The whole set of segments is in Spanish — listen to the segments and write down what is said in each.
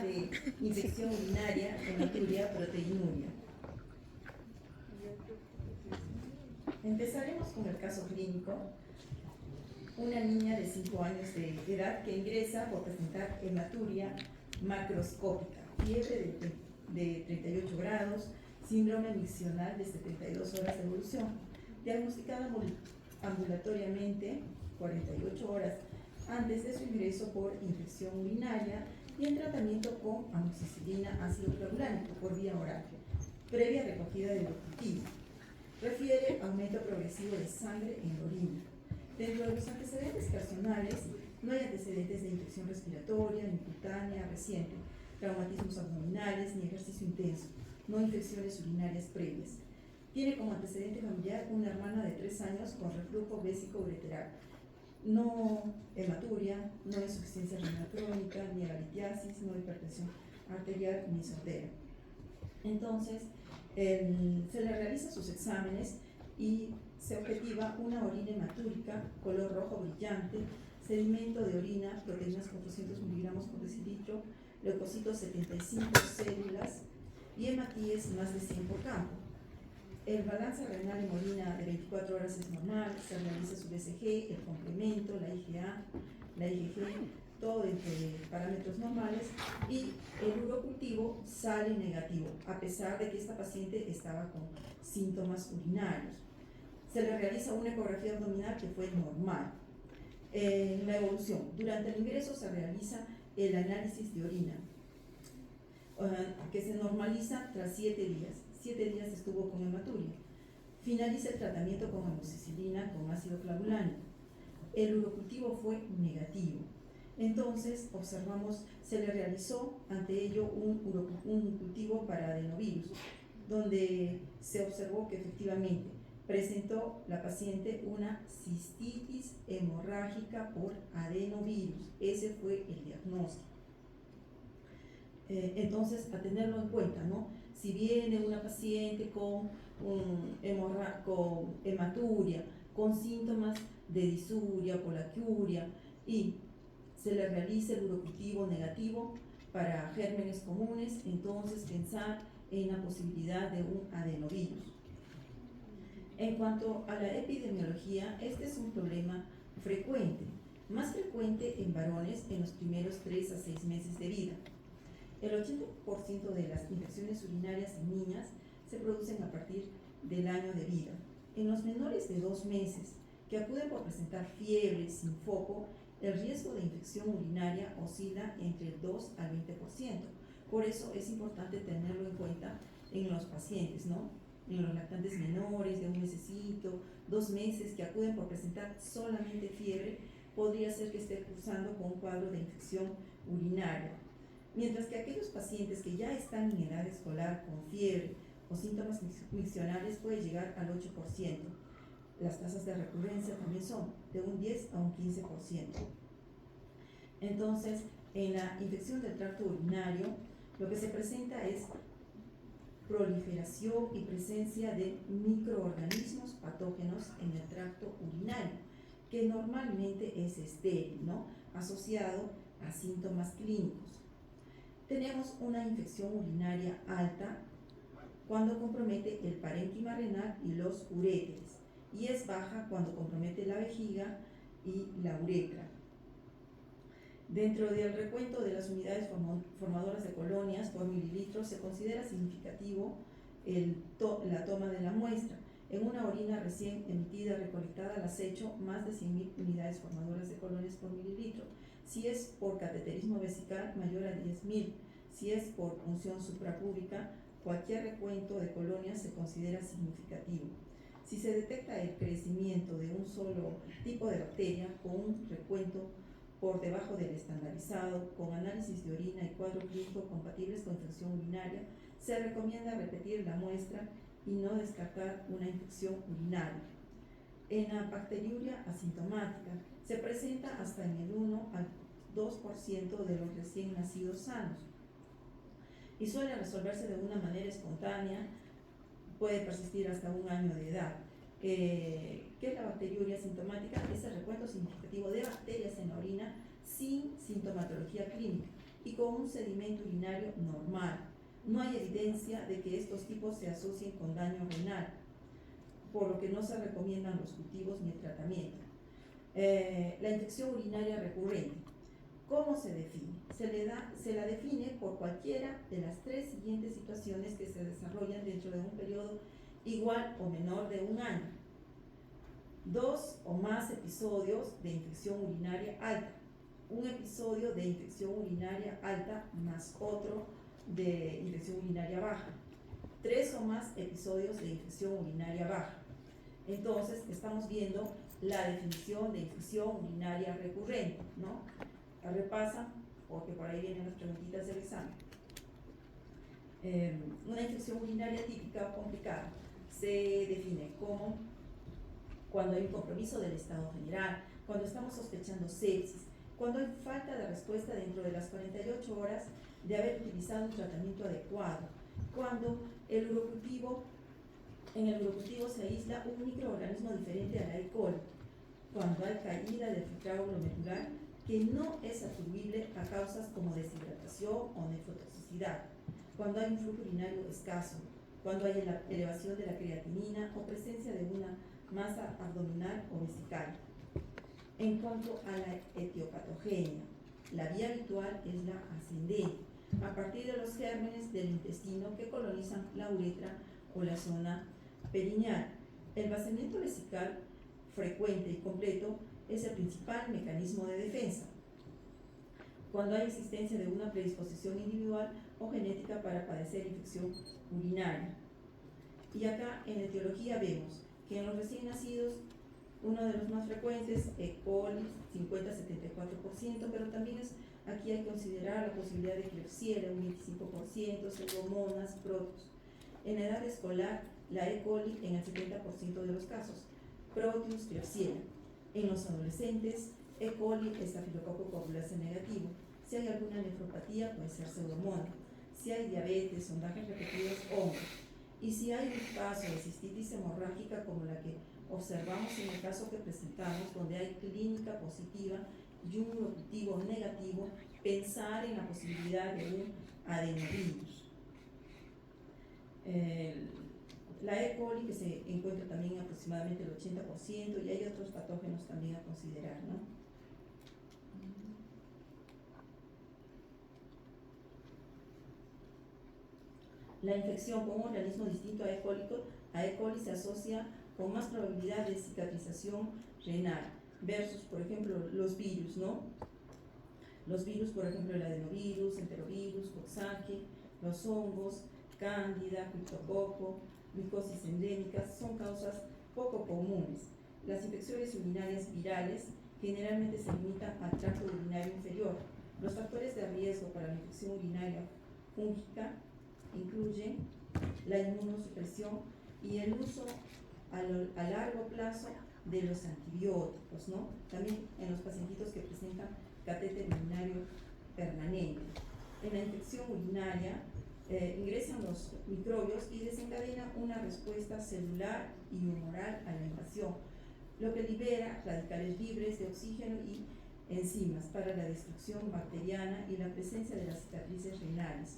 de infección urinaria, hematuria, proteinuria. Empezaremos con el caso clínico. Una niña de 5 años de edad que ingresa por presentar hematuria macroscópica, fiebre de 38 grados, síndrome miccional de 72 horas de evolución, diagnosticada ambulatoriamente 48 horas antes de su ingreso por infección urinaria y en tratamiento con amoxicilina ácido clorulánico por vía oral, previa recogida de urocultivo. Refiere aumento progresivo de sangre en la orina. Dentro de los antecedentes personales, no hay antecedentes de infección respiratoria, ni cutánea reciente, traumatismos abdominales, ni ejercicio intenso, no infecciones urinarias previas. Tiene como antecedente familiar una hermana de 3 años con reflujo vésico-ureteral, no hematuria, no insuficiencia renal crónica, ni agalitiasis, no hipertensión arterial, ni sordera. Entonces, se le realizan sus exámenes y se objetiva una orina hematúrica, color rojo brillante, sedimento de orina, proteínas 400 miligramos por decilitro, leucocitos 75 células y hematíes más de 100 por campo. El balance renal en orina de 24 horas es normal, se realiza su BCG, el complemento, la IgA, la IgG, todo dentro de parámetros normales, y el urocultivo sale negativo, a pesar de que esta paciente estaba con síntomas urinarios. Se le realiza una ecografía abdominal que fue normal. En la evolución, durante el ingreso se realiza el análisis de orina, que se normaliza tras 7 días. 7 días estuvo con hematuria. Finaliza el tratamiento con amoxicilina con ácido clavulánico. El urocultivo fue negativo. Entonces, observamos, se le realizó ante ello un cultivo para adenovirus, donde se observó que efectivamente presentó la paciente una cistitis hemorrágica por adenovirus. Ese fue el diagnóstico. Entonces, a tenerlo en cuenta, ¿no? Si viene una paciente con hematuria, con síntomas de disuria, polaquiuria, y se le realiza el urocultivo negativo para gérmenes comunes, entonces pensar en la posibilidad de un adenovirus. En cuanto a la epidemiología, este es un problema frecuente, más frecuente en varones en los primeros 3 a 6 meses de vida. El 80% de las infecciones urinarias en niñas se producen a partir del año de vida. En los menores de 2 meses, que acuden por presentar fiebre sin foco, el riesgo de infección urinaria oscila entre el 2 al 20%. Por eso es importante tenerlo en cuenta en los pacientes, ¿no? En los lactantes menores de 1 mesecito, 2 meses, que acuden por presentar solamente fiebre, podría ser que esté cursando con un cuadro de infección urinaria. Mientras que aquellos pacientes que ya están en edad escolar con fiebre o síntomas miccionales puede llegar al 8%. Las tasas de recurrencia también son de un 10 a un 15%. Entonces, en la infección del tracto urinario, lo que se presenta es proliferación y presencia de microorganismos patógenos en el tracto urinario, que normalmente es estéril, ¿no? Asociado a síntomas clínicos. Tenemos una infección urinaria alta cuando compromete el parénquima renal y los uréteres, y es baja cuando compromete la vejiga y la uretra. Dentro del recuento de las unidades formadoras de colonias por mililitro se considera significativo la toma de la muestra. En una orina recién emitida recolectada al acecho, más de 100.000 unidades formadoras de colonias por mililitro. Si es por cateterismo vesical, mayor a 10.000. Si es por punción suprapúbica, cualquier recuento de colonias se considera significativo. Si se detecta el crecimiento de un solo tipo de bacteria con un recuento por debajo del estandarizado, con análisis de orina y cuadro clínico compatibles con infección urinaria, se recomienda repetir la muestra y no descartar una infección urinaria. En la bacteriuria asintomática se presenta hasta en el 1 al 2% de los recién nacidos sanos y suele resolverse de una manera espontánea, puede persistir hasta 1 año de edad. ¿Qué es la bacteriuria asintomática? Es el recuento significativo de bacterias en la orina sin sintomatología clínica y con un sedimento urinario normal. No hay evidencia de que estos tipos se asocien con daño renal, por lo que no se recomiendan los cultivos ni el tratamiento. La infección urinaria recurrente. ¿Cómo se define? Se la define por cualquiera de las tres siguientes situaciones que se desarrollan dentro de un periodo igual o menor de un año. 2 o más episodios de infección urinaria alta, un episodio de infección urinaria alta más otro de infección urinaria baja, 3 o más episodios de infección urinaria baja. Entonces, estamos viendo la definición de infección urinaria recurrente, ¿no? La repasan, porque por ahí vienen las preguntitas del examen. Una infección urinaria típica o complicada se define como cuando hay un compromiso del estado general, cuando estamos sospechando sepsis, cuando hay falta de respuesta dentro de las 48 horas de haber utilizado un tratamiento adecuado, cuando en el urocultivo se aísla un microorganismo diferente a la E. coli, cuando hay caída del filtrado glomerular que no es atribuible a causas como deshidratación o nefrotoxicidad, cuando hay un flujo urinario escaso, cuando hay elevación de la creatinina o presencia de una masa abdominal o vesical. En cuanto a la etiopatogenia, la vía habitual es la ascendente, a partir de los gérmenes del intestino que colonizan la uretra o la zona perineal. El vaciamiento vesical frecuente y completo es el principal mecanismo de defensa, cuando hay existencia de una predisposición individual o genética para padecer infección urinaria. Y acá en etiología vemos que en los recién nacidos, uno de los más frecuentes, E. coli, 50-74%, pero también aquí hay que considerar la posibilidad de Klebsiella, un 25%, Pseudomonas, Proteus. En edad escolar, la E. coli en el 70% de los casos, Proteus, Klebsiella. En los adolescentes, E. coli, estafilococo coagulase negativo. Si hay alguna nefropatía, puede ser Pseudomonas. Si hay diabetes, sondajes repetidos, hongos. Y si hay un caso de cistitis hemorrágica como la que observamos en el caso que presentamos, donde hay clínica positiva y un urocultivo negativo, pensar en la posibilidad de un adenovirus. La E. coli, que se encuentra también en aproximadamente el 80%, y hay otros patógenos también a considerar, ¿no? La infección con un organismo distinto a E. coli se asocia con más probabilidad de cicatrización renal versus, por ejemplo, los virus, ¿no? Los virus, por ejemplo, el adenovirus, enterovirus, coxsackie, los hongos, cándida, criptococo, micosis endémicas, son causas poco comunes. Las infecciones urinarias virales generalmente se limitan al tracto urinario inferior. Los factores de riesgo para la infección urinaria fúngica incluyen la inmunosupresión y el uso a largo plazo de los antibióticos, ¿no? También en los pacientitos que presentan catéter urinario permanente. En la infección urinaria ingresan los microbios y desencadena una respuesta celular y humoral a la invasión, lo que libera radicales libres de oxígeno y enzimas para la destrucción bacteriana y la presencia de las cicatrices renales.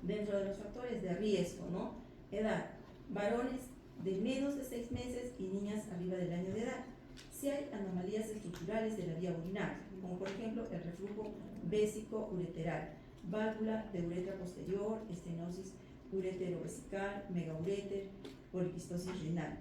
Dentro de los factores de riesgo, ¿no? Edad, varones de menos de 6 meses y niñas arriba del año de edad. Si hay anomalías estructurales de la vía urinaria, como por ejemplo el reflujo vésico-ureteral, válvula de uretra posterior, estenosis ureterovesical, megaureter, poliquistosis renal.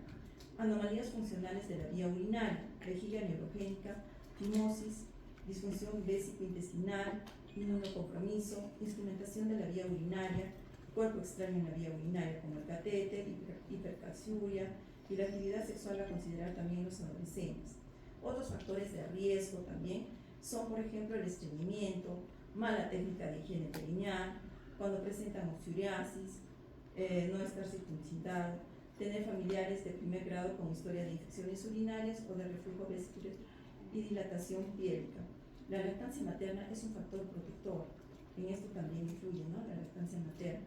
Anomalías funcionales de la vía urinaria, vejiga neurogénica, fimosis, disfunción vésico-intestinal, inmunocompromiso, instrumentación de la vía urinaria, cuerpo extraño en la vía urinaria como el catéter, hipercalciuria y la actividad sexual a considerar también en los adolescentes. Otros factores de riesgo también son, por ejemplo, el estreñimiento, mala técnica de higiene perineal, cuando presentan oxuriasis, no estar circuncidado, tener familiares de primer grado con historia de infecciones urinarias o de reflujo vesicular y dilatación piélvica. La lactancia materna es un factor protector, en esto también influye, ¿no? La lactancia materna.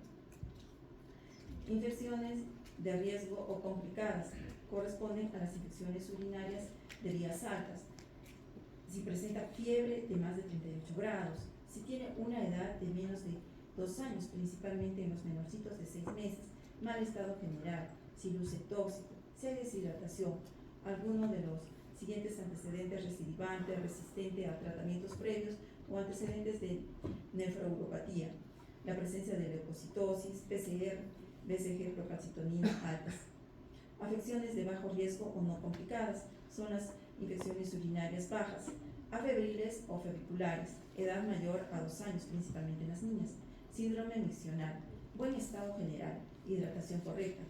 Infecciones de riesgo o complicadas corresponden a las infecciones urinarias de vías altas. Si presenta fiebre de más de 38 grados, Si tiene una edad de menos de 2 años, principalmente en los menorcitos de 6 meses, mal estado general, si luce tóxico, si hay deshidratación, alguno de los siguientes antecedentes: recidivante, resistente a tratamientos previos o antecedentes de nefrouropatía, la presencia de leucocitosis, PCR, BCG, procalcitonina altas. Afecciones de bajo riesgo o no complicadas son las infecciones urinarias bajas, afebriles o febiculares, edad mayor a 2 años, principalmente en las niñas, síndrome miccional, buen estado general, hidratación correcta,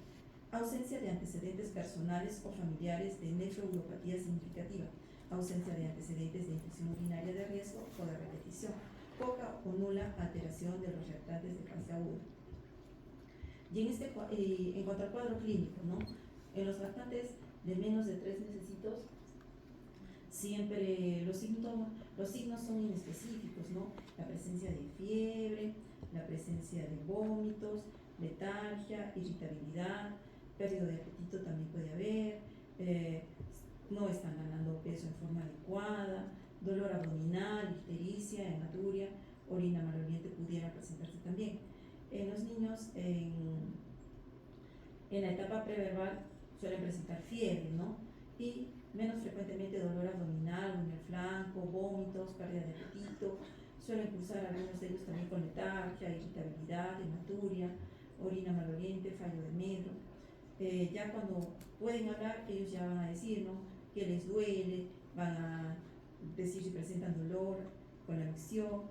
ausencia de antecedentes personales o familiares de nefrouropatía significativa, ausencia de antecedentes de infección urinaria de riesgo o de repetición, poca o nula alteración de los reactantes de fase aguda. Y en cuanto al cuadro clínico, ¿no? En los lactantes de menos de 3 mesecitos, siempre los signos son inespecíficos, ¿no? La presencia de fiebre, la presencia de vómitos, letargia, irritabilidad, pérdida de apetito también puede haber, no están ganando peso en forma adecuada, dolor abdominal, ictericia, hematuria, orina maloliente pudiera presentarse también. En los niños, en la etapa preverbal, suelen presentar fiebre, ¿no? Y menos frecuentemente dolor abdominal o en el flanco, vómitos, pérdida de apetito. Suelen cursar algunos de ellos también con letargia, irritabilidad, hematuria, orina maloliente, fallo de medro. Ya cuando pueden hablar, ellos ya van a decir, ¿no?, que les duele, van a decir si presentan dolor con la micción,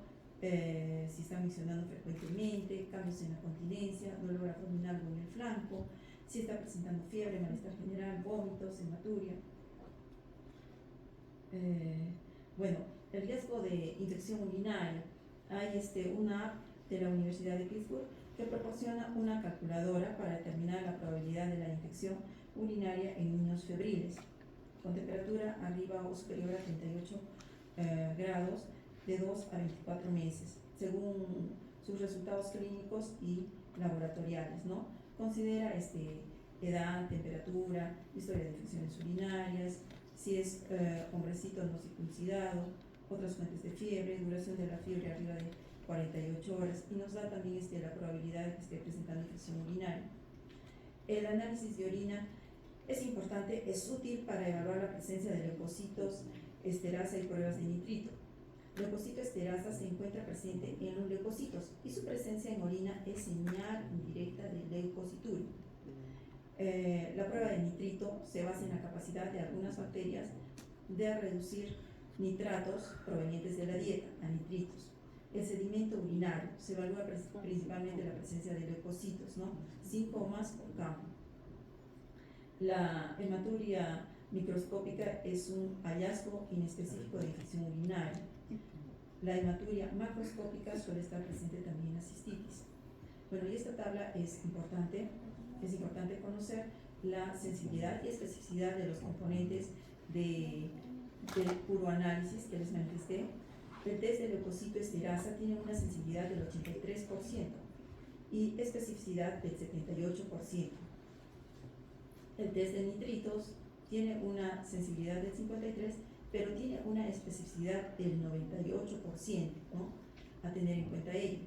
si están miccionando frecuentemente, cambios en la continencia, dolor abdominal o en el flanco, si está presentando fiebre, malestar general, vómitos, hematuria. Bueno, el riesgo de infección urinaria. Hay una app de la Universidad de Pittsburgh que proporciona una calculadora para determinar la probabilidad de la infección urinaria en niños febriles, con temperatura arriba o superior a 38 grados de 2 a 24 meses, según sus resultados clínicos y laboratoriales, ¿no? Considera edad, temperatura, historia de infecciones urinarias, si es hombrecito no circuncidado, otras fuentes de fiebre, duración de la fiebre arriba de 48 horas, y nos da también la probabilidad de que esté presentando infección urinaria. El análisis de orina es importante, es útil para evaluar la presencia de leucocitos, esterasa y pruebas de nitrito. Leucocito esterasa se encuentra presente en los leucocitos y su presencia en orina es señal indirecta de leucocituria. La prueba de nitrito se basa en la capacidad de algunas bacterias de reducir nitratos provenientes de la dieta a nitritos. El sedimento urinario se evalúa principalmente la presencia de leucocitos, ¿no?, 5 o más por campo. La hematuria microscópica es un hallazgo inespecífico de infección urinaria. La hematuria macroscópica suele estar presente también en la cistitis. Bueno, y esta tabla es importante conocer la sensibilidad y especificidad de los componentes del uroanálisis que les manifesté. El test de leucocito esterasa tiene una sensibilidad del 83% y especificidad del 78%. El test de nitritos tiene una sensibilidad del 53%, pero tiene una especificidad del 98%, ¿no?, a tener en cuenta ello.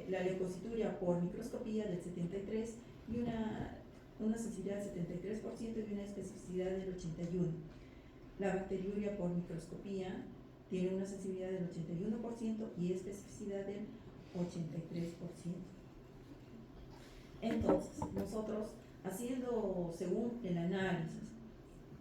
La leucocituria por microscopía del 73% y una sensibilidad del 73% y una especificidad del 81%. La bacteriuria por microscopía tiene una sensibilidad del 81% y especificidad del 83%. Entonces, nosotros, haciendo según el análisis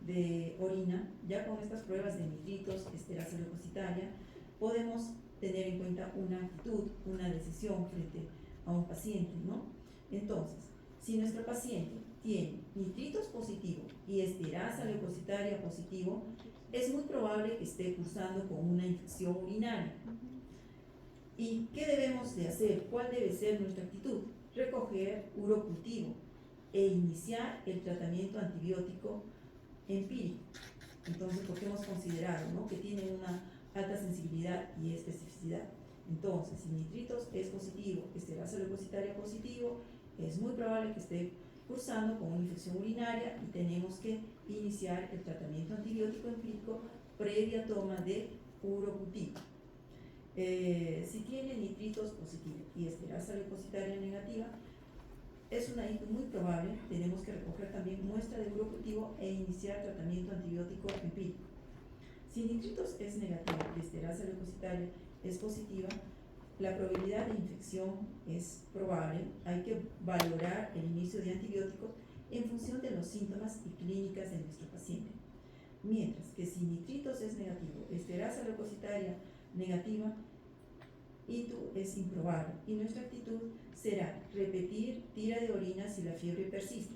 de orina, ya con estas pruebas de nitritos, esterasa leucocitaria, podemos tener en cuenta una actitud, una decisión frente a un paciente, ¿no? Entonces, si nuestro paciente tiene nitritos positivo y esterasa leucocitaria positivo, es muy probable que esté cursando con una infección urinaria. ¿Y qué debemos de hacer? ¿Cuál debe ser nuestra actitud? Recoger urocultivo e iniciar el tratamiento antibiótico empírico. Entonces, porque hemos considerado, ¿no?, que tiene una alta sensibilidad y especificidad. Entonces, si nitritos es positivo, esterasa leucocitaria positivo, es muy probable que esté cursando con una infección urinaria y tenemos que iniciar el tratamiento antibiótico empírico previa toma de urocultivo. Si tiene nitritos positivos y esterasa leucocitaria negativa, es una ITU muy probable. Tenemos que recoger también muestra de urocultivo e iniciar tratamiento antibiótico empírico. Si nitritos es negativo y esterasa leucocitaria es positiva, la probabilidad de infección es probable. Hay que valorar el inicio de antibióticos en función de los síntomas y clínicas de nuestro paciente. Mientras que si nitritos es negativo, esterasa leucocitaria negativa, ITU es improbable y nuestra actitud será repetir tira de orina si la fiebre persiste.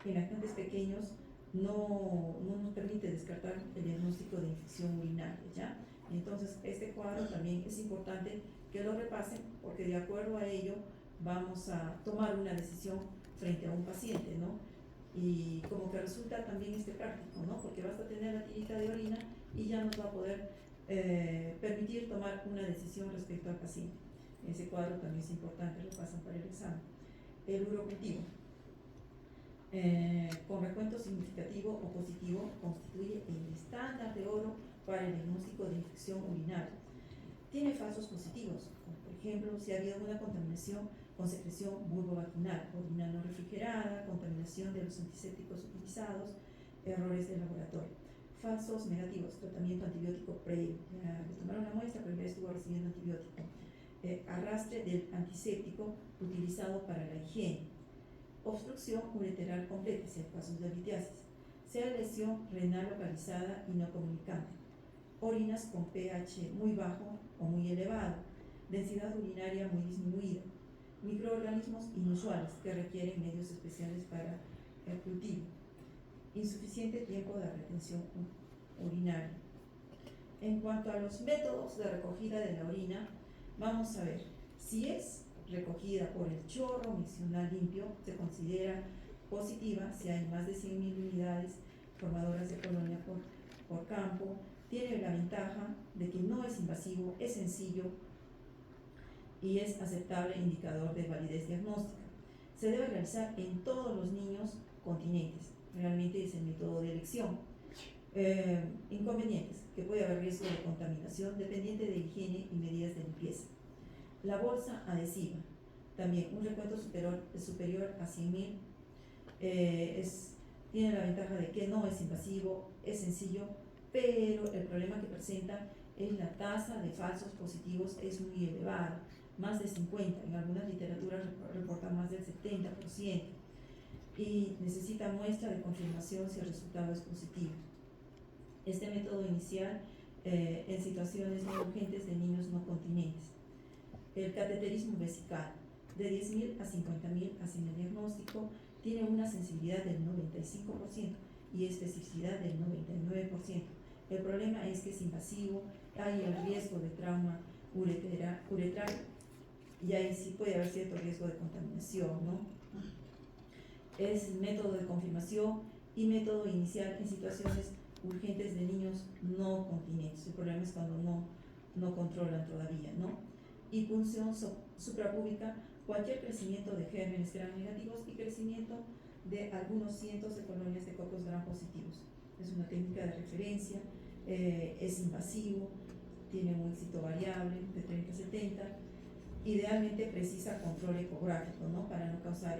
En lactantes pequeños no nos permite descartar el diagnóstico de infección urinaria, ¿ya? Entonces, este cuadro también es importante que lo repasen porque de acuerdo a ello vamos a tomar una decisión frente a un paciente, ¿no? Y como que resulta también práctico, ¿no? Porque basta tener la tirita de orina y ya nos va a poder permitir tomar una decisión respecto al paciente. Ese cuadro también es importante, lo pasan para el examen. El urocultivo, con recuento significativo o positivo, constituye el estándar de oro para el diagnóstico de infección urinaria. Tiene falsos positivos, como por ejemplo si ha habido una contaminación con secreción vulvovaginal, orina no refrigerada, contaminación de los antisépticos utilizados, errores de laboratorio. Falsos negativos, tratamiento antibiótico previo, ya le tomaron la muestra pero ya estuvo recibiendo antibiótico. Arrastre del antiséptico utilizado para la higiene. Obstrucción ureteral completa, si hay casos de litiasis. Sea lesión renal localizada y no comunicante. Orinas con pH muy bajo o muy elevado. Densidad urinaria muy disminuida. Microorganismos inusuales que requieren medios especiales para el cultivo. Insuficiente tiempo de retención urinaria. En cuanto a los métodos de recogida de la orina, vamos a ver si es recogida por el chorro miccional limpio, se considera positiva si hay más de 100.000 unidades formadoras de colonia por campo. Tiene la ventaja de que no es invasivo, es sencillo y es aceptable indicador de validez diagnóstica. Se debe realizar en todos los niños continentes. Realmente es el método de elección. Inconvenientes, que puede haber riesgo de contaminación dependiente de higiene y medidas de limpieza. La bolsa adhesiva, también un recuento superior a 100.000, tiene la ventaja de que no es invasivo, es sencillo, pero el problema que presenta es la tasa de falsos positivos es muy elevada, más de 50, en algunas literaturas reportan más del 70%, y necesita muestra de confirmación si el resultado es positivo. Este método inicial en situaciones muy urgentes de niños no continentes. El cateterismo vesical, de 10.000 a 50.000 hacen el diagnóstico, tiene una sensibilidad del 95% y especificidad del 99%. El problema es que es invasivo, hay el riesgo de trauma uretral y ahí sí puede haber cierto riesgo de contaminación, ¿no? Es método de confirmación y método inicial en situaciones urgentes de niños no continentes. El problema es cuando no controlan todavía, ¿no? Y punción suprapúbica, cualquier crecimiento de gérmenes gram negativos y crecimiento de algunos cientos de colonias de cocos gram positivos. Es una técnica de referencia, es invasivo, tiene un éxito variable de 30 a 70, idealmente precisa control ecográfico, ¿no? Para no causar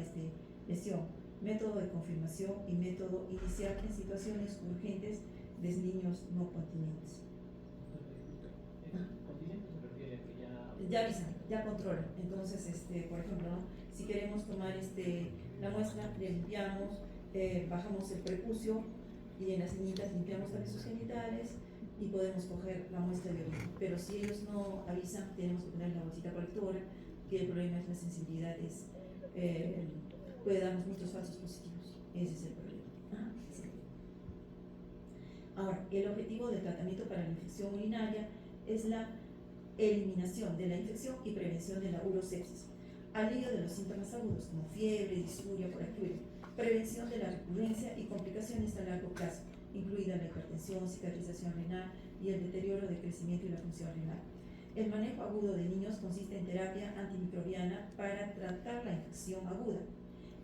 lesión. Método de confirmación y método inicial en situaciones urgentes de niños no continentes. Ya avisan, ya controlan. Entonces, por ejemplo, ¿no? Si queremos tomar la muestra, le limpiamos, bajamos el prepucio y en las niñitas limpiamos también sus genitales y podemos coger la muestra de orina. Pero si ellos no avisan, tenemos que poner la bolsita colectora, que el problema es la sensibilidad, puede darnos muchos falsos positivos. Ese es el problema. Sí. Ahora, el objetivo del tratamiento para la infección urinaria es la eliminación de la infección y prevención de la urosepsis, alivio de los síntomas agudos como fiebre, disuria, corajuria, prevención de la recurrencia y complicaciones a largo plazo, incluida la hipertensión, cicatrización renal y el deterioro de crecimiento y la función renal. El manejo agudo de niños consiste en terapia antimicrobiana para tratar la infección aguda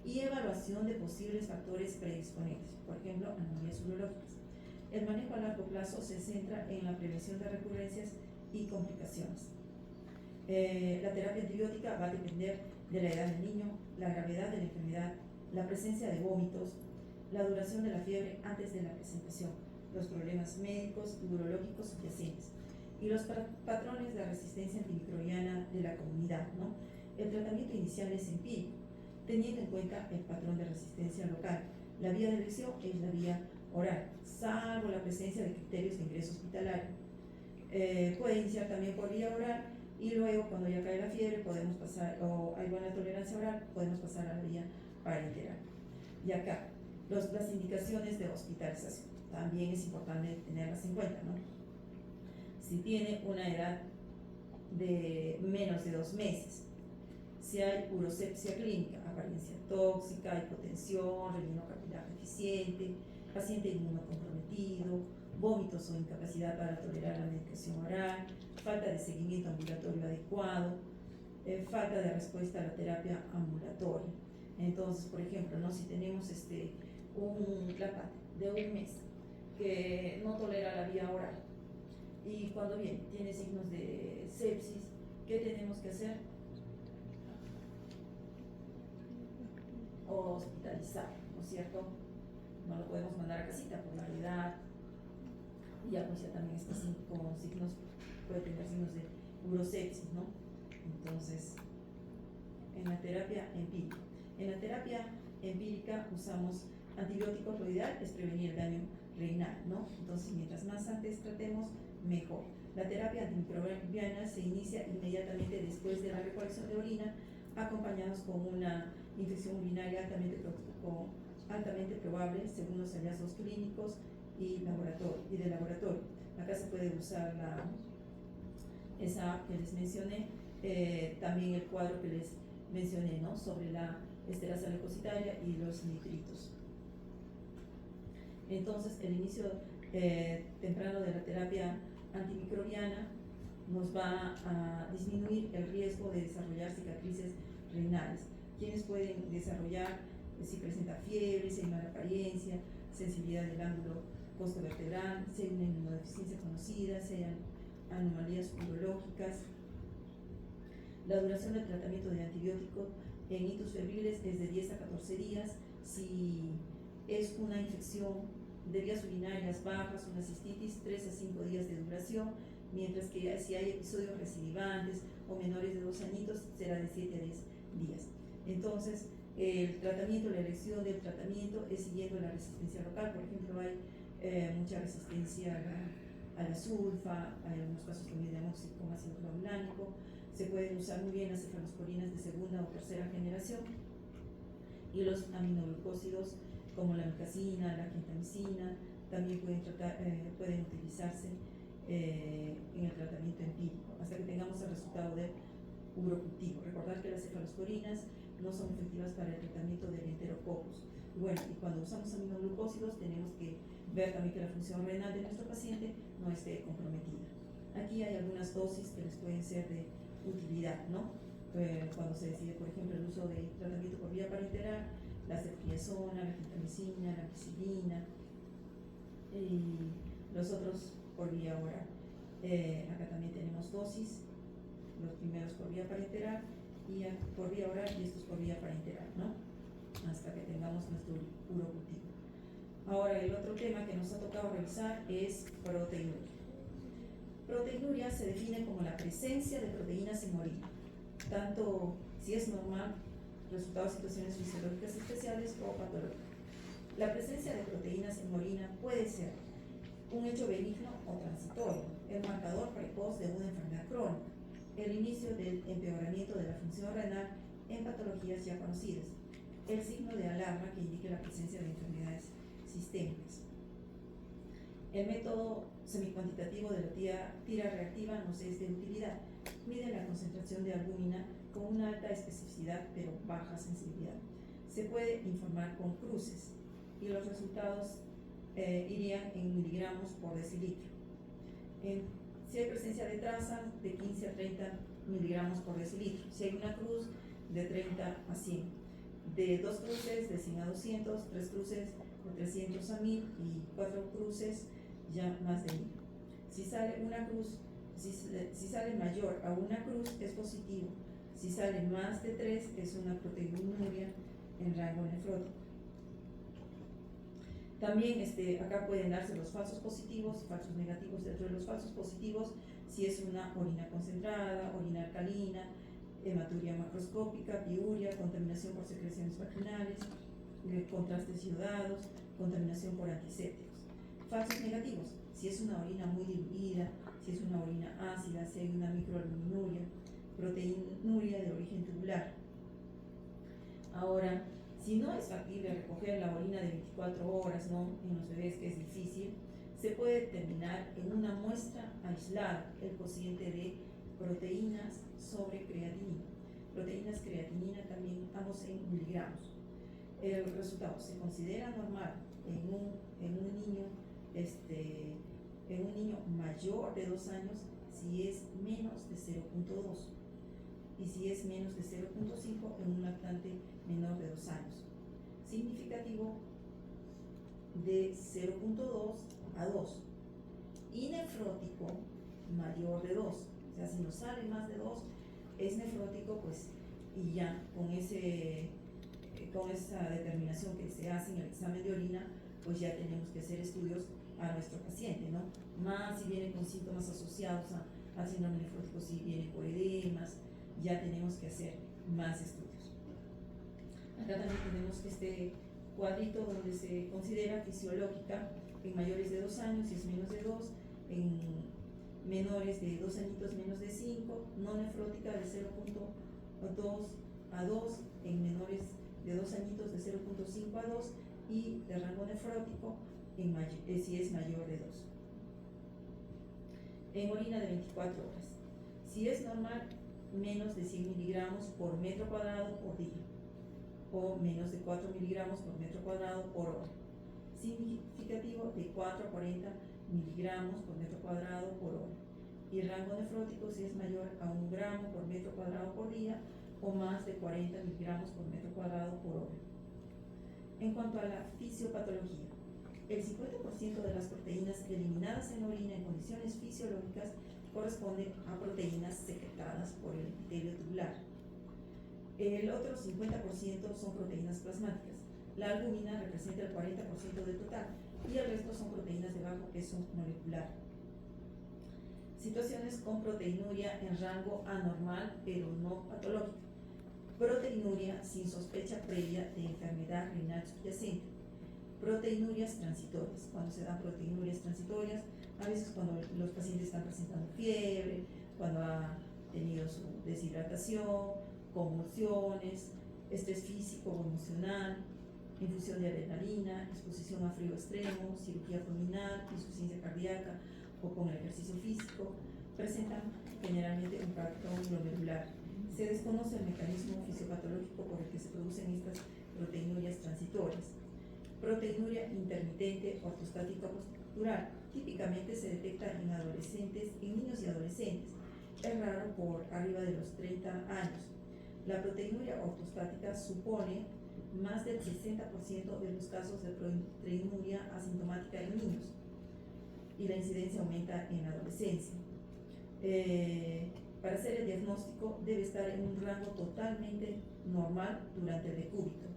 y evaluación de posibles factores predisponentes, por ejemplo, anomalias urológicas. El manejo a largo plazo se centra en la prevención de recurrencias y complicaciones. La terapia antibiótica va a depender de la edad del niño, la gravedad de la enfermedad, la presencia de vómitos, la duración de la fiebre antes de la presentación, los problemas médicos y urológicos subyacentes y los patrones de resistencia antimicrobiana de la comunidad, ¿no? El tratamiento inicial es empírico, teniendo en cuenta el patrón de resistencia local. La vía de elección es la vía oral, salvo la presencia de criterios de ingreso hospitalario. Puede iniciar también por vía oral y luego, cuando ya cae la fiebre, podemos pasar, o hay buena tolerancia oral, podemos pasar a la vía parenteral. Y acá, las indicaciones de hospitalización, también es importante tenerlas en cuenta, ¿no? Si tiene una edad de menos de 2 meses, si hay urosepsia clínica, apariencia tóxica, hipotensión, relleno capilar deficiente, paciente inmunocomprometido, vómitos o incapacidad para tolerar la medicación oral, falta de seguimiento ambulatorio adecuado, falta de respuesta a la terapia ambulatoria. Entonces, por ejemplo, ¿no? Si tenemos un lactante de 1 mes que no tolera la vía oral y cuando viene tiene signos de sepsis, ¿qué tenemos que hacer? Hospitalizar, ¿no es cierto? No lo podemos mandar a casita por la edad, y ya pues ya también está con signos, puede tener signos de urosepsis, ¿no? Entonces, en la terapia empírica usamos antibióticos, lo ideal es prevenir el daño renal, ¿no? Entonces, mientras más antes tratemos, mejor. La terapia antimicrobiana se inicia inmediatamente después de la recolección de orina, acompañados con una infección urinaria altamente probable según los hallazgos clínicos y de laboratorio. Acá se puede usar esa app que les mencioné, también el cuadro que les mencioné, ¿no? Sobre la esterasa leucocitaria y los nitritos. Entonces, el inicio temprano de la terapia antimicrobiana nos va a disminuir el riesgo de desarrollar cicatrices renales. Quienes pueden desarrollar, si presenta fiebre, si hay mala apariencia, sensibilidad del ángulo costovertebral, si hay una inmunodeficiencia conocida, si hay anomalías urológicas. La duración del tratamiento de antibiótico en hitos febriles es de 10 a 14 días. Si es una infección de vías urinarias bajas, una cistitis, 3 a 5 días de duración, mientras que si hay episodios recidivantes o menores de 2 añitos, será de 7 a 10 días. Entonces, el tratamiento, la elección del tratamiento es siguiendo la resistencia local. Por ejemplo, hay mucha resistencia a la sulfa, hay algunos casos también de amoxicilina con ácido clavulónico. Se pueden usar muy bien las cefalosporinas de segunda o tercera generación y los aminoglucósidos como la micacina, la gentamicina, también pueden utilizarse en el tratamiento empírico hasta que tengamos el resultado del urocultivo. Recordar que las cefalosporinas no son efectivas para el tratamiento del enterococcus. Bueno, y cuando usamos aminoglucósidos tenemos que ver también que la función renal de nuestro paciente no esté comprometida. Aquí hay algunas dosis que les pueden ser de utilidad, ¿no? Cuando se decide, por ejemplo, el uso de tratamiento por vía parenteral, la ceftriaxona, la gentamicina, la ampicilina y los otros por vía oral. Acá también tenemos dosis, los primeros por vía parenteral y por vía oral y estos por vía parenteral, ¿no? Hasta que tengamos nuestro urocultivo. Ahora, el otro tema que nos ha tocado revisar es proteinuria. Proteinuria se define como la presencia de proteínas en orina, tanto si es normal, resultado de situaciones fisiológicas especiales o patológicas. La presencia de proteínas en orina puede ser un hecho benigno o transitorio, el marcador precoz de una enfermedad crónica, el inicio del empeoramiento de la función renal en patologías ya conocidas, el signo de alarma que indique la presencia de enfermedades sistémicas. El método semicuantitativo de la tira reactiva nos es de utilidad. Mide la concentración de albúmina con una alta especificidad pero baja sensibilidad. Se puede informar con cruces y los resultados irían en miligramos por decilitro. Si hay presencia de traza, de 15 a 30 miligramos por decilitro. Si hay una cruz, de 30 a 100. De 2 cruces, de 100 a 200, 3 cruces, de 300 a 1000 y 4 cruces, ya más de 1000. Si sale una cruz, Si sale mayor a una cruz es positivo. Si sale más de 3 es una proteinuria en rango nefrótico. También acá pueden darse los falsos positivos y falsos negativos. Dentro de los falsos positivos, si es una orina concentrada, orina alcalina, hematuria macroscópica, piuria, contaminación por secreciones vaginales, contrastes iodados, contaminación por antisépticos. Falsos negativos, si es una orina muy diluida, si es una orina ácida, si hay una microalbuminuria, proteinuria de origen tubular. Ahora, si no es factible recoger la orina de 24 horas, ¿no?, en los bebés, que es difícil, se puede determinar en una muestra aislada el cociente de proteínas sobre creatinina. Proteínas creatinina también, ambos en miligramos. El resultado se considera normal en un niño mayor de 2 años si es menos de 0.2 y si es menos de 0.5 en un lactante menor de 2 años. Significativo de 0.2 a 2 y nefrótico mayor de 2. O sea, si nos sale más de 2 es nefrótico, pues, y ya con esa determinación que se hace en el examen de orina, pues ya tenemos que hacer estudios a nuestro paciente, ¿no? Más si viene con síntomas asociados al síndrome nefrótico, si viene por edemas, ya tenemos que hacer más estudios. Acá también tenemos este cuadrito donde se considera fisiológica en mayores de 2 años, si es menos de 2, en menores de 2 añitos menos de 5, no nefrótica de 0.2 a 2, en menores de 2 añitos de 0.5 a 2 y de rango nefrótico si es mayor de 2. En orina de 24 horas, si es normal, menos de 100 miligramos por metro cuadrado por día o menos de 4 miligramos por metro cuadrado por hora. Significativo de 4 a 40 miligramos por metro cuadrado por hora. Y rango nefrótico si es mayor a 1 gramo por metro cuadrado por día o más de 40 miligramos por metro cuadrado por hora. En cuanto a la fisiopatología, el 50% de las proteínas eliminadas en la orina en condiciones fisiológicas corresponden a proteínas secretadas por el epitelio tubular. El otro 50% son proteínas plasmáticas. La albúmina representa el 40% del total y el resto son proteínas de bajo peso molecular. Situaciones con proteinuria en rango anormal pero no patológica. Proteinuria sin sospecha previa de enfermedad renal subyacente. Proteinurias transitorias. Cuando se dan proteinurias transitorias, a veces cuando los pacientes están presentando fiebre, cuando ha tenido su deshidratación, convulsiones, estrés físico o emocional, infusión de adrenalina, exposición a frío extremo, cirugía abdominal, insuficiencia cardíaca o con el ejercicio físico, presentan generalmente un patrón glomerular. Se desconoce el mecanismo fisiopatológico por el que se producen estas proteinurias transitorias. Proteinuria intermitente ortostática postural. Típicamente se detecta en adolescentes, en niños y adolescentes. Es raro por arriba de los 30 años. La proteinuria ortostática supone más del 60% de los casos de proteinuria asintomática en niños y la incidencia aumenta en la adolescencia. Para hacer el diagnóstico debe estar en un rango totalmente normal durante el decúbito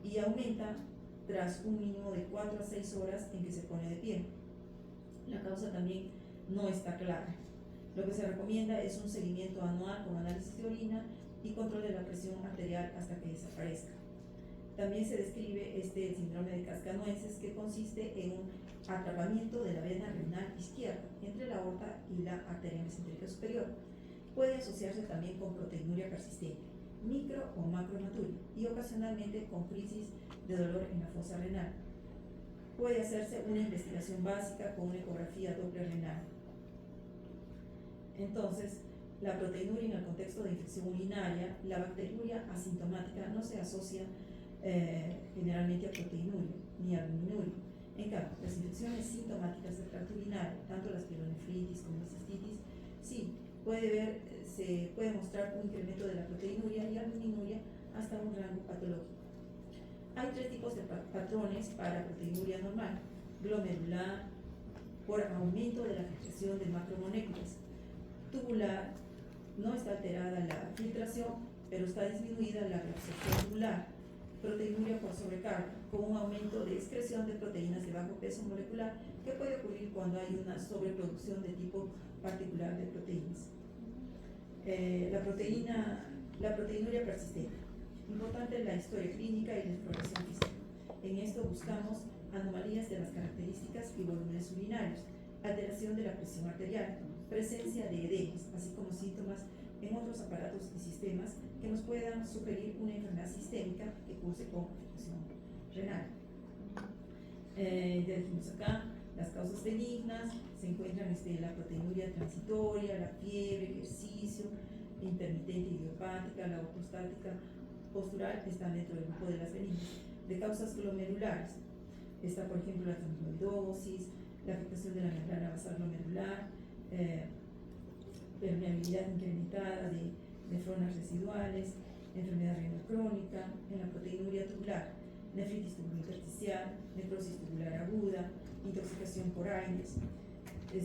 y aumenta tras un mínimo de 4 a 6 horas en que se pone de pie. La causa también no está clara. Lo que se recomienda es un seguimiento anual con análisis de orina y control de la presión arterial hasta que desaparezca. También se describe este síndrome de cascanueces, que consiste en un atrapamiento de la vena renal izquierda entre la aorta y la arteria mesentérica superior. Puede asociarse también con proteinuria persistente, micro o macrohematuria y ocasionalmente con crisis de dolor en la fosa renal. Puede hacerse una investigación básica con una ecografía Doppler renal. Entonces, la proteinuria en el contexto de infección urinaria, la bacteriuria asintomática no se asocia generalmente a proteinuria ni a albuminuria. En cambio, las infecciones sintomáticas del tracto urinario, tanto las pielonefritis como la cistitis, sí, se puede mostrar un incremento de la proteinuria y albuminuria hasta un rango patológico. Hay 3 tipos de patrones para proteinuria normal: glomerular, por aumento de la filtración de macromoléculas, tubular, no está alterada la filtración, pero está disminuida la reabsorción tubular. Proteinuria por sobrecarga, con un aumento de excreción de proteínas de bajo peso molecular que puede ocurrir cuando hay una sobreproducción de tipo particular de proteínas. La proteinuria persistente. Importante la historia clínica y la exploración física. En esto buscamos anomalías de las características y volúmenes urinarios, alteración de la presión arterial, presencia de edemas, así como síntomas en otros aparatos y sistemas que nos puedan sugerir una enfermedad sistémica que curse con afectación renal. Ya dijimos acá, las causas benignas se encuentran la proteinuria transitoria, la fiebre, ejercicio, intermitente idiopática, la ortostática postural están dentro del grupo de las benignas. De causas glomerulares está, por ejemplo, la amiloidosis, la afectación de la membrana basal glomerular, permeabilidad incrementada de nefronas residuales, enfermedad renal crónica, en la proteinuria tubular, nefritis tubulointersticial, necrosis tubular aguda, intoxicación por AINES,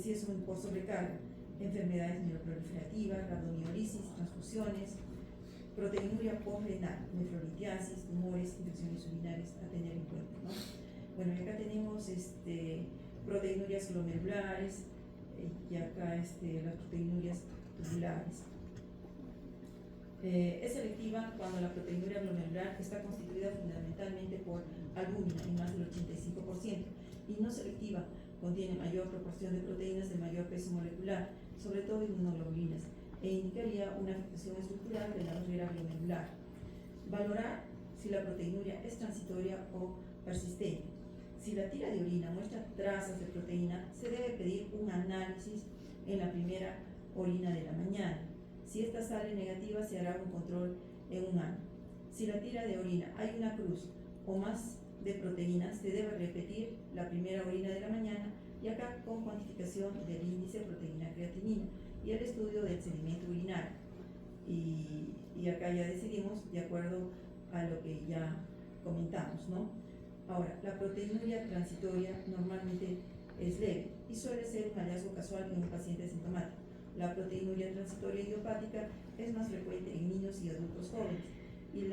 si es por sobrecarga, enfermedades mieloproliferativas, rabdomiolisis, transfusiones, proteinuria postrenal, nefrolitiasis, tumores, infecciones urinarias a tener en cuenta, ¿no? Bueno, y acá tenemos proteinurias glomerulares y acá las proteinurias tubulares. Es selectiva cuando la proteinuria glomerular está constituida fundamentalmente por albúmina en más del 85% y no selectiva, contiene mayor proporción de proteínas de mayor peso molecular, sobre todo inmunoglobulinas, e indicaría una afectación estructural de la barrera glomerular. Valorar si la proteinuria es transitoria o persistente. Si la tira de orina muestra trazas de proteína, se debe pedir un análisis en la primera orina de la mañana. Si esta sale negativa, se hará un control en un año. Si la tira de orina hay una cruz o más de proteínas, se debe repetir la primera orina de la mañana y acá con cuantificación del índice de proteína creatinina y el estudio del sedimento urinario. Y acá ya decidimos de acuerdo a lo que ya comentamos, ¿no? Ahora, la proteinuria transitoria normalmente es leve y suele ser un hallazgo casual en un paciente sintomático. La proteinuria transitoria idiopática es más frecuente en niños y adultos jóvenes y es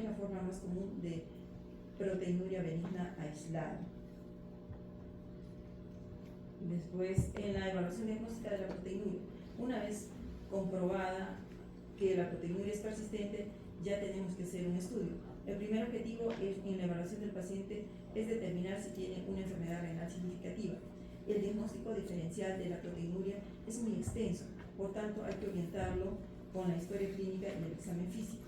la forma más común de proteinuria benigna aislada. Después, en la evaluación diagnóstica de la proteinuria, una vez comprobada que la proteinuria es persistente, ya tenemos que hacer un estudio. El primer objetivo en la evaluación del paciente es determinar si tiene una enfermedad renal significativa. El diagnóstico diferencial de la proteinuria es muy extenso, por tanto hay que orientarlo con la historia clínica y el examen físico.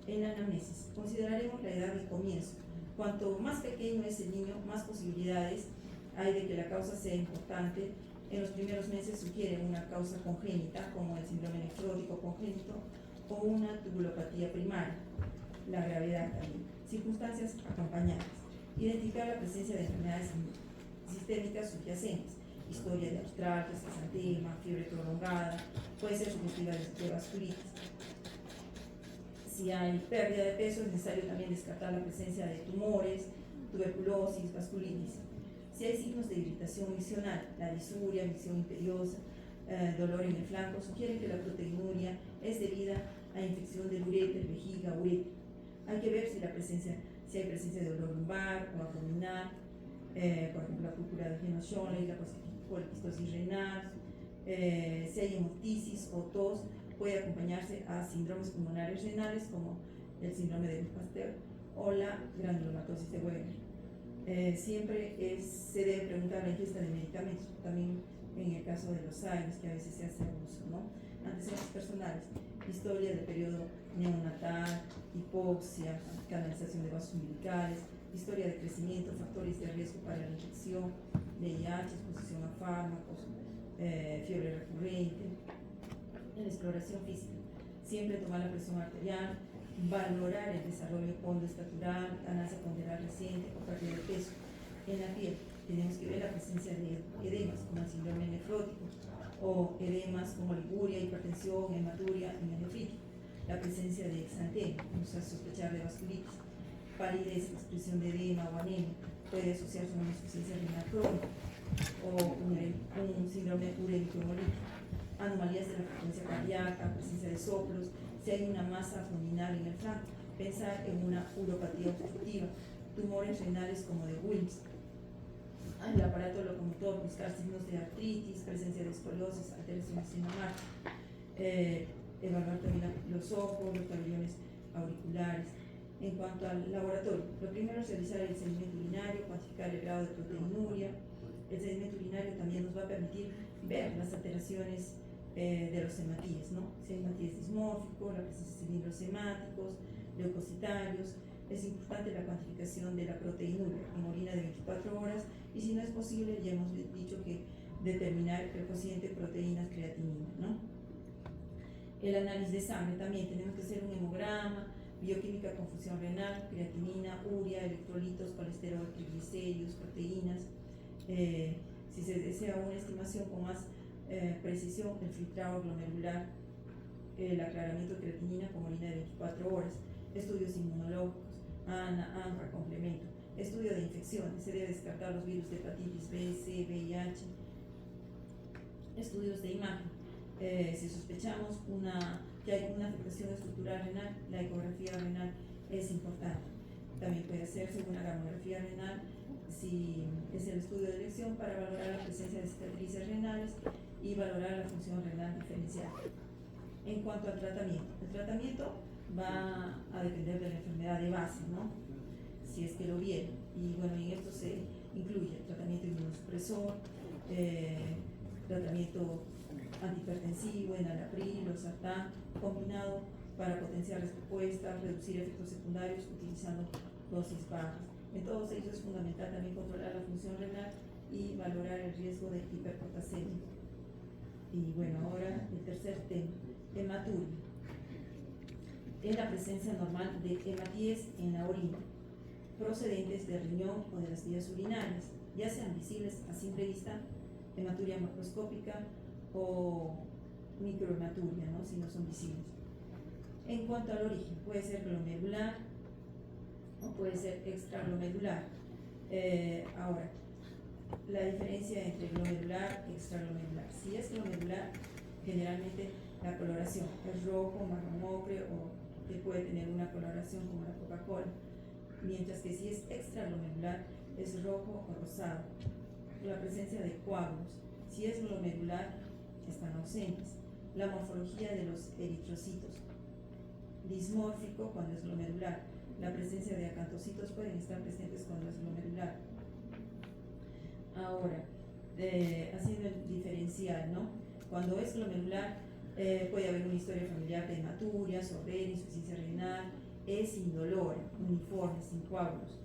En la anamnesis, consideraremos la edad de comienzo. Cuanto más pequeño es el niño, más posibilidades hay de que la causa sea importante. En los primeros meses sugiere una causa congénita, como el síndrome nefrótico congénito, o una tubulopatía primaria, la gravedad también. Circunstancias acompañadas. Identificar la presencia de enfermedades sistémicas subyacentes, historia de artralgias, exantema, fiebre prolongada, puede ser sugestiva de vasculitis. Si hay pérdida de peso, es necesario también descartar la presencia de tumores, tuberculosis, vasculitis. Si hay signos de irritación miccional, la disuria, micción imperiosa, dolor en el flanco, sugiere que la proteinuria es debida a infección del uréter, vejiga, uretra. Hay que ver si hay presencia de dolor lumbar o abdominal, por ejemplo la púrpura de Henoch-Schönlein, la poliquistosis renal, si hay hemoptisis o tos, puede acompañarse a síndromes pulmonares renales como el síndrome de Pasteur o la granulomatosis de Weber. Siempre se debe preguntar la ingesta de medicamentos, también en el caso de los AINES, que a veces se hace abuso, ¿no? Antecedentes personales, historia del periodo neonatal, hipoxia, canalización de vasos umbilicales, historia de crecimiento, factores de riesgo para la infección, VIH, exposición a fármacos, fiebre recurrente. En la exploración física, siempre tomar la presión arterial, valorar el desarrollo pondoestatural, ganancia ponderal reciente o pérdida de peso. En la piel, tenemos que ver la presencia de edemas como el síndrome nefrótico o edemas como liguria, hipertensión, hematuria y nefritis. La presencia de exantema, vamos a sospechar de vasculitis. Palidez, expresión de edema o anemia, puede asociarse a una insuficiencia renal crónica. o un síndrome urémico hemolítico, anomalías de la frecuencia cardíaca, presencia de soplos, si hay una masa abdominal en el flanco, pensar en una uropatía obstructiva, tumores renales como de Wilms, el aparato locomotor, buscar signos de artritis, presencia de escoliosis, alteraciones en la marcha, evaluar también los ojos, los pabellones auriculares. En cuanto al laboratorio, lo primero es realizar el sedimento urinario, cuantificar el grado de proteinuria. El sedimento urinario también nos va a permitir ver las alteraciones de los hematíes, ¿no? Si hay hematíes dismórficos, la presencia de cilindros hemáticos, leucocitarios. Es importante la cuantificación de la proteinuria en orina de 24 horas y si no es posible, ya hemos dicho que determinar el cociente proteínas creatinina, ¿no? El análisis de sangre también tenemos que hacer un hemograma, bioquímica con función renal, creatinina, urea, electrolitos, colesterol, triglicéridos, proteínas. Si se desea una estimación con más precisión, el filtrado glomerular, el aclaramiento de creatinina con orina de 24 horas, estudios inmunológicos, ANRA, complemento, estudio de infecciones, se debe descartar los virus de hepatitis B, C, VIH, estudios de imagen. Si sospechamos que hay una afectación estructural renal, la ecografía renal es importante. También puede hacerse una gamografía renal si es el estudio de elección para valorar la presencia de cicatrices renales y valorar la función renal diferencial. En cuanto al tratamiento, el tratamiento va a depender de la enfermedad de base, ¿no? Si es que lo viene. Y bueno, en esto se incluye el tratamiento inmunosupresor, tratamiento antihipertensivo, enalapril, losartán, combinado para potenciar respuestas, reducir efectos secundarios utilizando dosis bajas. En todos ellos es fundamental también controlar la función renal y valorar el riesgo de hiperpotasemia. Y bueno, ahora el tercer tema, hematuria. Es la presencia normal de hematíes en la orina, procedentes del riñón o de las vías urinarias, ya sean visibles a simple vista, hematuria macroscópica o microhematuria, ¿no? Si no son visibles. En cuanto al origen, puede ser glomerular o puede ser extraglomerular. Ahora, la diferencia entre glomerular y extraglomerular. Si es glomerular, generalmente la coloración es rojo, marrón ocre o que puede tener una coloración como la Coca-Cola, mientras que si es extraglomerular es rojo o rosado. La presencia de coágulos. Si es glomerular, están ausentes. La morfología de los eritrocitos. Dismórfico cuando es glomerular. La presencia de acantocitos pueden estar presentes cuando es glomerular. Ahora, haciendo el diferencial, ¿no? Cuando es glomerular, puede haber una historia familiar de hematuria, sordera, insuficiencia renal, es indolora, uniforme, sin coágulos.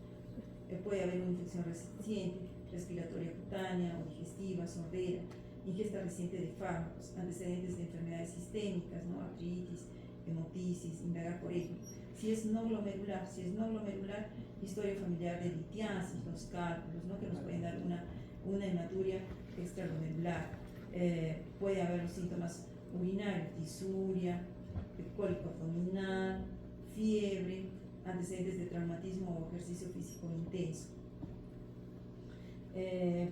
Puede haber una infección reciente, respiratoria cutánea o digestiva, sordera, ingesta reciente de fármacos, antecedentes de enfermedades sistémicas, ¿no? Artritis, hemotisis, indagar por ello. Si es no glomerular, historia familiar de litiasis, los cálculos, ¿no? Que nos pueden dar una hematuria extraglomerular. Puede haber los síntomas urinarios, disuria, cólico abdominal, fiebre, antecedentes de traumatismo o ejercicio físico intenso.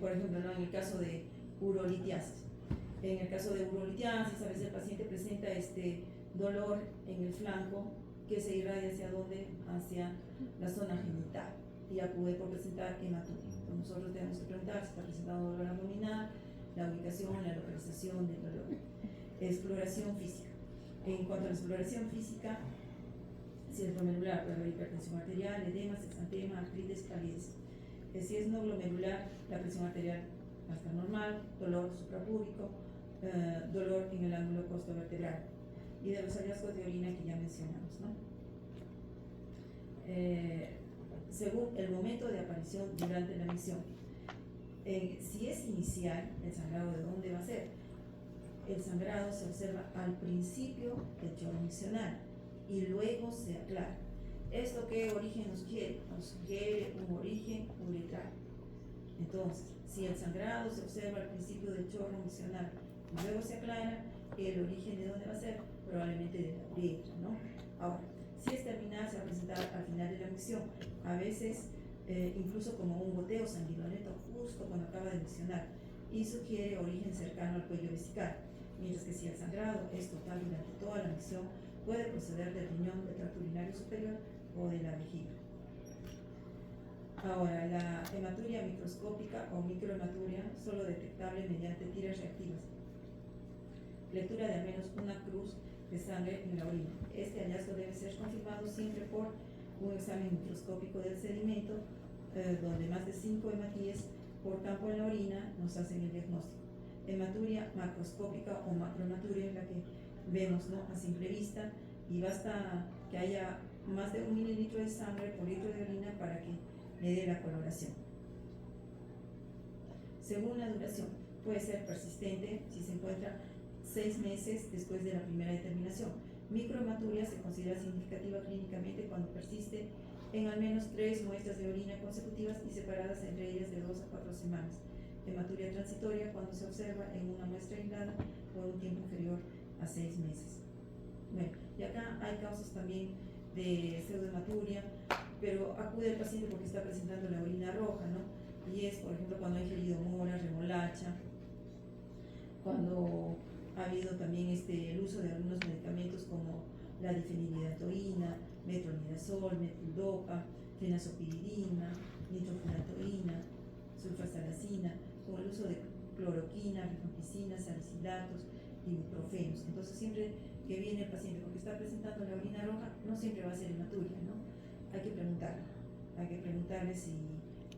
Por ejemplo, ¿no? En el caso de urolitiasis. En el caso de urolitiasis, a veces el paciente presenta dolor en el flanco que se irradia hacia dónde, hacia la zona genital y acude por presentar hematuria. Entonces nosotros tenemos que preguntar si está presentando dolor abdominal, la ubicación, la localización del dolor. Exploración física. En cuanto a la exploración física, si es glomerular, puede haber hipertensión arterial, edema, exantema, artritis, palidez. Si es no glomerular, la presión arterial va a estar normal, dolor suprapúbico, dolor en el ángulo costovertebral y de los hallazgos de orina que ya mencionamos, ¿no? Según el momento de aparición durante la misión. Si es inicial, el sangrado, ¿de dónde va a ser? El sangrado se observa al principio del chorro misional y luego se aclara. ¿Esto qué origen nos sugiere? Nos sugiere un origen uretral. Entonces, si el sangrado se observa al principio del chorro misional y luego se aclara, el origen de dónde va a ser, probablemente de la uretra, ¿no? Ahora, si es terminal, se va a presentar al final de la misión. A veces incluso como un goteo sanguinolento justo cuando acaba de emisionar, y sugiere origen cercano al cuello vesical, mientras que si el sangrado es total durante toda la misión, puede proceder del riñón, del tracto urinario superior o de la vejiga. Ahora, la hematuria microscópica o microhematuria, solo detectable mediante tiras reactivas. Lectura de al menos una cruz de sangre en la orina. Este hallazgo debe ser confirmado siempre por un examen microscópico del sedimento, donde más de 5 hematíes por campo en la orina nos hacen el diagnóstico. Hematuria macroscópica o macrohematuria es la que vemos, ¿no?, a simple vista, y basta que haya más de 1 mililitro de sangre por litro de orina para que le dé la coloración. Según la duración, puede ser persistente si se encuentra 6 meses después de la primera determinación. Microhematuria se considera significativa clínicamente cuando persiste en al menos 3 muestras de orina consecutivas y separadas entre ellas de 2 a 4 semanas. Hematuria transitoria cuando se observa en una muestra aislada por un tiempo inferior a 6 meses. Bueno, y acá hay casos también de pseudohematuria, pero acude el paciente porque está presentando la orina roja, ¿no? Y es, por ejemplo, cuando ha ingerido mora, remolacha, cuando ha habido también el uso de algunos medicamentos como la difenhidroína, metronidazol, metildopa, fenazopiridina, nitrofenatoína, sulfasalacina, con el uso de cloroquina, rifampicina, salicilatos, ibuprofenos. Entonces, siempre que viene el paciente porque está presentando la orina roja, no siempre va a ser hematuria, ¿no? Hay que preguntarle si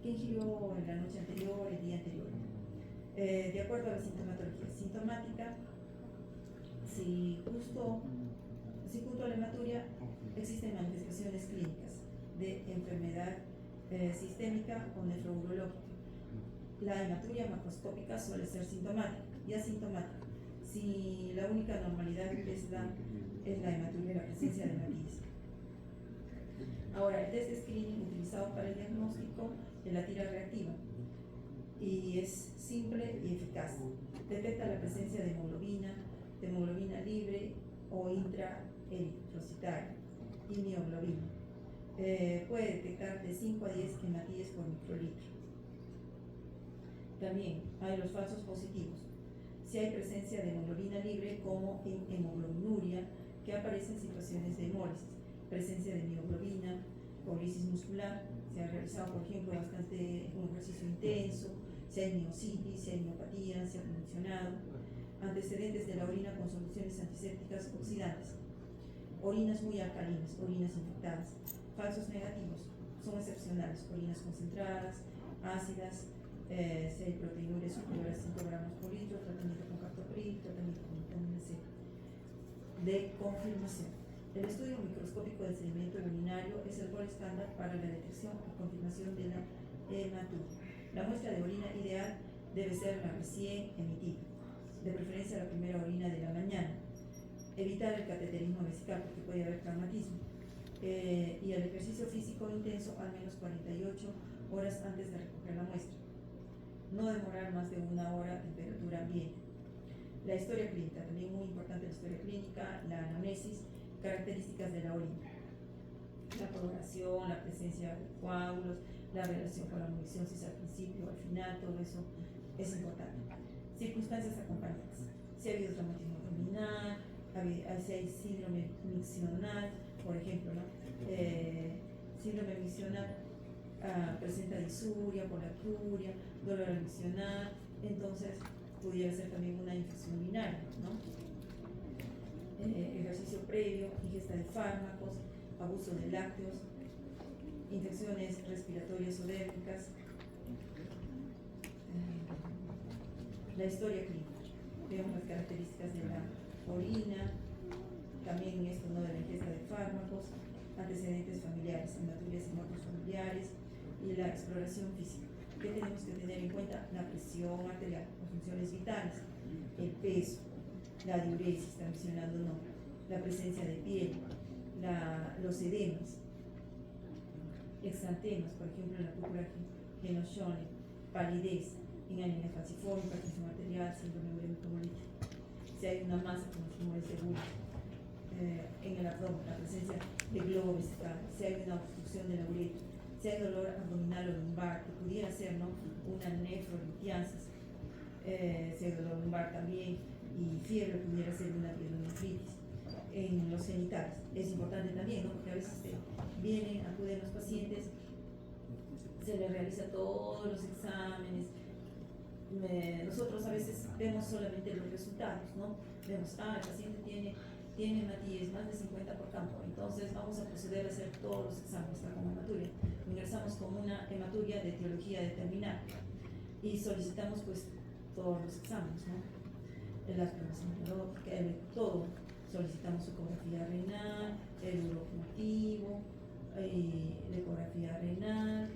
qué ingirió en la noche anterior, el día anterior. De acuerdo a la sintomatología sintomática, si junto a la hematuria existen manifestaciones clínicas de enfermedad sistémica o nefrourológica. La hematuria macroscópica suele ser sintomática y asintomática. Si la única normalidad es la hematuria, la presencia de hematíes. Ahora, el test de screening utilizado para el diagnóstico de la tira reactiva y es simple y eficaz. Detecta la presencia de hemoglobina libre o intraeritrocitaria y mioglobina. Puede detectar de 5 a 10 hematíes por microlitro. También hay los falsos positivos. Si hay presencia de hemoglobina libre, como en hemoglobinuria, que aparece en situaciones de hemólisis, presencia de mioglobina, polisis muscular, se ha realizado, por ejemplo, un ejercicio intenso, si hay miositis, si hay miopatía, si ha convulsionado, antecedentes de la orina con soluciones antisépticas oxidantes, orinas muy alcalinas, orinas infectadas, falsos negativos, son excepcionales, orinas concentradas, ácidas, si hay proteinuria superior a 5 gramos por litro, tratamiento con captopril, tratamiento con vitamina C. De confirmación. El estudio microscópico del sedimento urinario es el gol estándar para la detección y confirmación de la hematuria. La muestra de orina ideal debe ser la recién emitida, de preferencia la primera orina de la mañana. Evitar el cateterismo vesical porque puede haber traumatismo. Y el ejercicio físico intenso al menos 48 horas antes de recoger la muestra. No demorar más de 1 hora a temperatura ambiente. La historia clínica, también muy importante la historia clínica, la anamnesis, características de la orina. La coloración, la presencia de coágulos, la relación con la munición, si es al principio o al final, todo eso es importante. Circunstancias acompañantes. Si ha habido traumatismo abdominal, si hay síndrome miccional, por ejemplo, ¿no? Síndrome miccional presenta disuria, polacuria, dolor al miccional, entonces pudiera ser también una infección urinaria, ¿no? Ejercicio previo, ingesta de fármacos, abuso de lácteos, infecciones respiratorias o dérmicas. La historia clínica. Vemos las características de la orina, también esto, ¿no?, de la ingesta de fármacos, antecedentes familiares, hematurias y muertos familiares, y la exploración física. ¿Qué tenemos que tener en cuenta? La presión arterial, las funciones vitales, el peso, la diuresis, está mencionando, no, la presencia de piel, los edemas, exantemas, por ejemplo, en la púrpura Genoshone, palidez, en anemia falciforme, hipertensión arterial, síndrome urémico hemolítico. Si hay una masa como tumores de Bull, en el abdomen, la presencia de globo vesical, si hay una obstrucción de la uretra, si hay dolor abdominal o lumbar, que pudiera ser, ¿no?, una nefrolitiasis, si hay dolor lumbar también, y fiebre, pudiera ser una pielonefritis en los genitales. Es importante también, ¿no?, porque a veces acuden los pacientes, se les realiza todos los exámenes. Nosotros a veces vemos solamente los resultados, ¿no? Vemos, el paciente tiene hematíes, más de 50 por campo, entonces vamos a proceder a hacer todos los exámenes, está con hematuria. Ingresamos con una hematuria de etiología determinada y solicitamos pues todos los exámenes, ¿no? Las pruebas hematológicas, todo. Solicitamos ecografía renal, el urocultivo, la ecografía renal,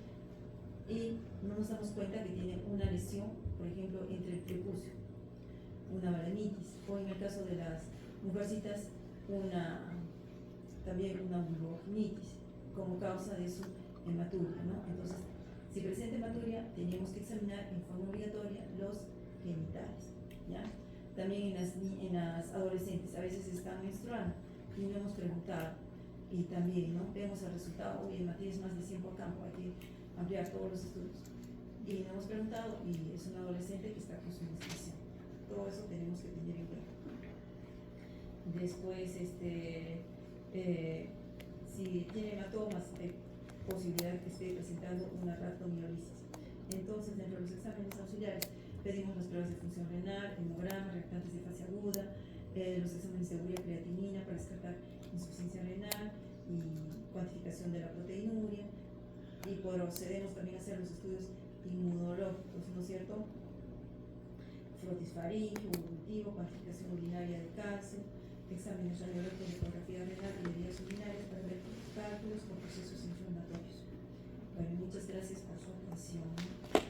y no nos damos cuenta que tiene una lesión, por ejemplo, entre el prepucio, una balanitis, o en el caso de las mujercitas, también una vulvogenitis, como causa de su hematuria, ¿no? Entonces, si presenta hematuria, tenemos que examinar en forma obligatoria los genitales, ¿ya? También en las adolescentes, a veces están menstruando y no hemos preguntado, y también, ¿no?, vemos el resultado, y hematíes más de 100 por campo, hay que ampliar todos los estudios. Y no hemos preguntado, y es un adolescente que está con su menstruación. Todo eso tenemos que tener en cuenta. Después, si tiene hematomas, hay posibilidad de que esté presentando una rhabdomiolisis. Entonces, dentro de los exámenes auxiliares, pedimos las pruebas de función renal, hemograma, reactantes de fase aguda, los exámenes de urea, creatinina para descartar insuficiencia renal y cuantificación de la proteinuria. Y procedemos también a hacer los estudios inmunológicos, ¿no es cierto? Frotisfaringio, urocultivo, cuantificación urinaria de calcio, exámenes radiológicos de ecografía renal y de vías urinarias para ver cálculos con procesos inflamatorios. Bueno, muchas gracias por su atención.